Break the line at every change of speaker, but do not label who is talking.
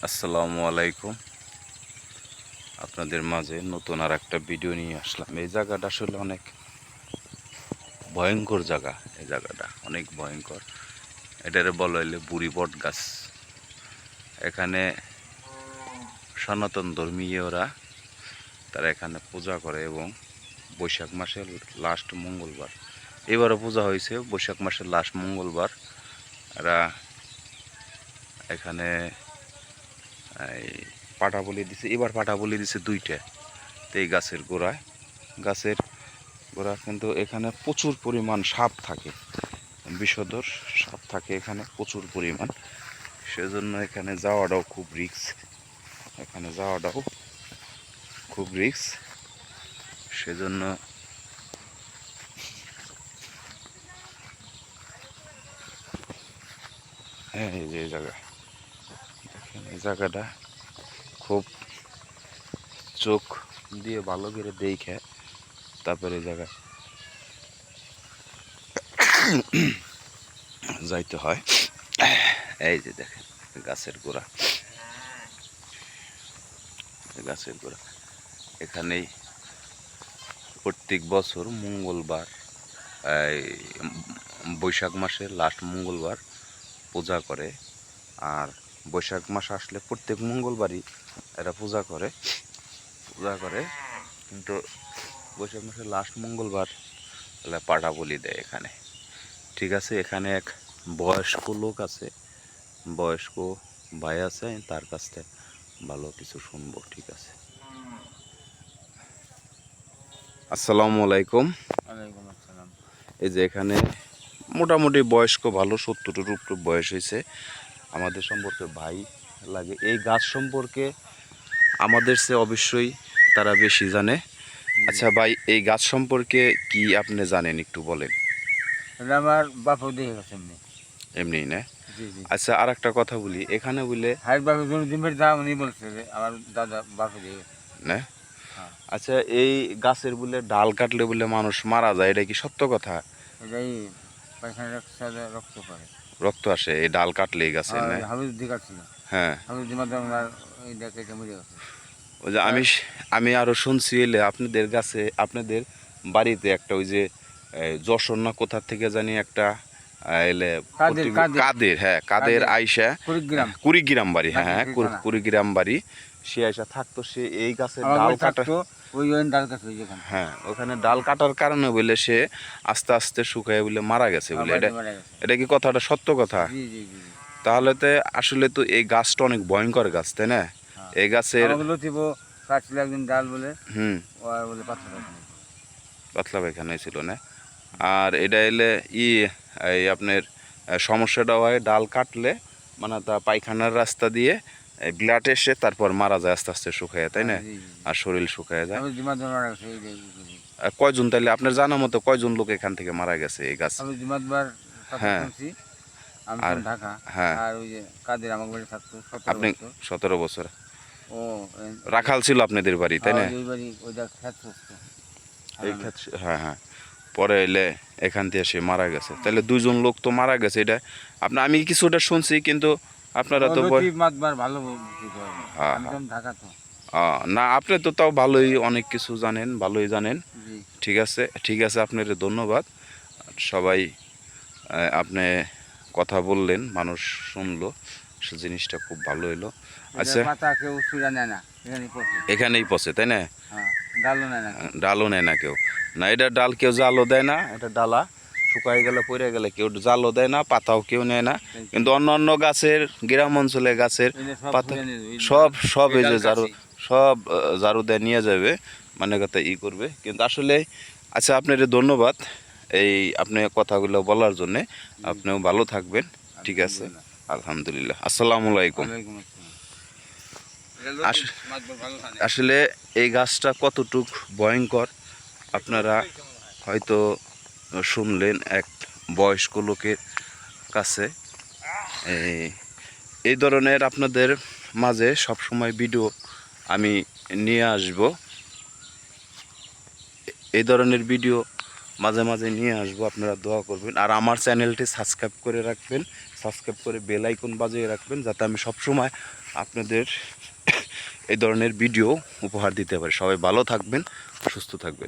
আসসালামু আলাইকুম। আপনাদের মাঝে নতুন আর একটা ভিডিও নিয়ে আসলাম। এই জায়গাটা আসলে অনেক ভয়ঙ্কর জায়গা। এই জায়গাটা অনেক ভয়ঙ্কর। এটারে বলা হইলে বুড়ি বট গাছ। এখানে সনাতন ধর্মীয়রা তারা এখানে পূজা করে এবং বৈশাখ মাসের লাস্ট মঙ্গলবার, এবারও পূজা হয়েছে বৈশাখ মাসের লাস্ট মঙ্গলবার। এরা এখানে এই পাটা বলি দিছে, এবার পাটা বলি দিছে দুইটা। তো এই গাছের গোড়া কিন্তু এখানে প্রচুর পরিমাণ সাপ থাকে, বিষধর সাপ থাকে এখানে প্রচুর পরিমাণ। সেজন্য এখানে যাওয়াটাও খুব রিস্ক। সেজন্য হ্যাঁ, এই যে জায়গা দেখেন, এই জায়গাটা খুব চোখ দিয়ে ভালো করে দেখে তারপরে এই জায়গায় যাইতে হয়। এই যে দেখেন গাছের গোড়া এখানেই প্রত্যেক বছর মঙ্গলবার, এই বৈশাখ মাসের লাস্ট মঙ্গলবার পূজা করে। আর বৈশাখ মাস আসলে প্রত্যেক মঙ্গলবারই এরা পূজা করে। কিন্তু বৈশাখ মাসের লাস্ট মঙ্গলবার এরা পাটা বলি দেয় এখানে। ঠিক আছে, এখানে এক বয়স্ক লোক আছে, বয়স্ক ভাই আছে, তার কাছ থেকে ভালো কিছু শুনবো। ঠিক আছে, আসসালামু আলাইকুম।
ওয়ালাইকুম আসসালাম।
এই যে এখানে মোটামুটি বয়স্ক ভালো 70-এর উপর বয়স হয়েছে, আমাদের সম্পর্কে ভাই লাগে। এই গাছ সম্পর্কে আমাদের চেয়ে অবশ্যই তারা বেশি জানে। আচ্ছা ভাই, এই গাছ সম্পর্কে কি আপনি জানেন একটু বলেন।
এটা আমার বাপও দেখে গেছে এমনি।
এমনিই না?
জি জি।
আচ্ছা, আর একটা কথা বলি, এখানে বলে
হাইট বাপের জন্য ডিমের দাম উনি বলছে যে আমার দাদা বাপে দেখে গেছে।
না?
হ্যাঁ,
আচ্ছা, এই গাছের বলে ডাল কাটলে বলে মানুষ মারা যায়, এটা কি সত্য কথা?
এটাই পায়খানার সাথে রক্ত পড়ে।
রক্ত আসে এই ডাল কাটলে এই গাছের,
আর
না?
হাবিজ দিকা ছিল,
হ্যাঁ,
হাবিজ দিমার আমার এই দেখে মরে গেছে।
ওই যে আমি আরো শুনছি এলে আপনাদের গাছে, আপনাদের বাড়িতে একটা ওই যে যশোর না কোথা থেকে জানি একটা এলে কাদের, হ্যাঁ কাদের আইসা কুড়িগ্রাম বাড়ি, হ্যাঁ কুড়িগ্রাম বাড়ি, সে আইসা থাকতো, সে এই গাছের ডাল কাটা,
ওই ডাল কাটছে যেখানে।
হ্যাঁ ওখানে ডাল কাটার কারণে বলে সে আস্তে আস্তে শুকায় বলে মারা গেছে বলে। এটা কি কথাটা সত্য কথা?
জি জি জি।
তাহলে তো আসলে তো এই গাছটা অনেক ভয়ঙ্কর গাছ, তাই না? এই গাছের
কাটছিল একদিন ডাল বলে, বলে
পাতলা পায়খানা ছিল না? আর এটা এলে এই আপনার সমস্যাটা হয় ডাল কাটলে, মানে তা পায়খানার রাস্তা দিয়ে ব্লাড এসে তারপর মারা যায় আস্তে আস্তে শুকায়, তাই না? আর শরীর শুকায় যায়। কয়জন, তাইলে আপনার জানা মতো কয়জন লোক এখান থেকে মারা গেছে এই গাছ?
হ্যাঁ,
আর
ঢাকা।
হ্যাঁ,
আর ওই যে কাদের আমার বাড়ি থাকতো
আপনি 17 বছর
ও
রাখাল ছিল আপনাদের বাড়ি, তাই না? এই ক্ষেত, হ্যাঁ হ্যাঁ, পরে এলে এখান থেকে সে মারা গেছে। তাহলে 2জন লোক তো মারা গেছে। এটা আপনার, আমি কিছুটা শুনছি, কিন্তু আপনারা তো না, আপনি তো তাও ভালোই অনেক কিছু জানেন, ভালোই জানেন। ঠিক আছে, আপনার ধন্যবাদ। সবাই আপনি কথা বললেন, মানুষ শুনলো, সে জিনিসটা খুব ভালো হইলো। আচ্ছা, এখানেই পচে, তাই না? ডালও নেয় না কেউ, না এটা ডাল কেউ জালও দেয় না, এটা ডালা শুকাই গেলে পড়ে গেলে কেউ জালও দেয় না, পাতাও কেউ নেয় না। কিন্তু অন্য অন্য গাছের, গ্রাম অঞ্চলে গাছের পাতা সব এই যে ঝাড়ু দেয় নিয়ে যাবে, মানে কথা করবে। কিন্তু আসলে আচ্ছা, আপনার ধন্যবাদ এই আপনি কথাগুলো বলার জন্যে। আপনিও ভালো থাকবেন। ঠিক আছে, আলহামদুলিল্লাহ, আসসালামু আলাইকুম। আসলে এই গাছটা কতটুক ভয়ঙ্কর আপনারা হয়তো শুনলেন এক বয়স্ক লোকের কাছে। এই ধরনের আপনাদের মাঝে সবসময় ভিডিও আমি নিয়ে আসব। এই ধরনের ভিডিও মাঝে মাঝে নিয়ে আসবো, আপনারা দোয়া করবেন। আর আমার চ্যানেলটি সাবস্ক্রাইব করে রাখবেন, সাবস্ক্রাইব করে বেল আইকন বাজিয়ে রাখবেন, যাতে আমি সবসময় আপনাদের এই ধরনের ভিডিও উপহার দিতে পারি। সবাই ভালো থাকবেন, সুস্থ থাকবেন।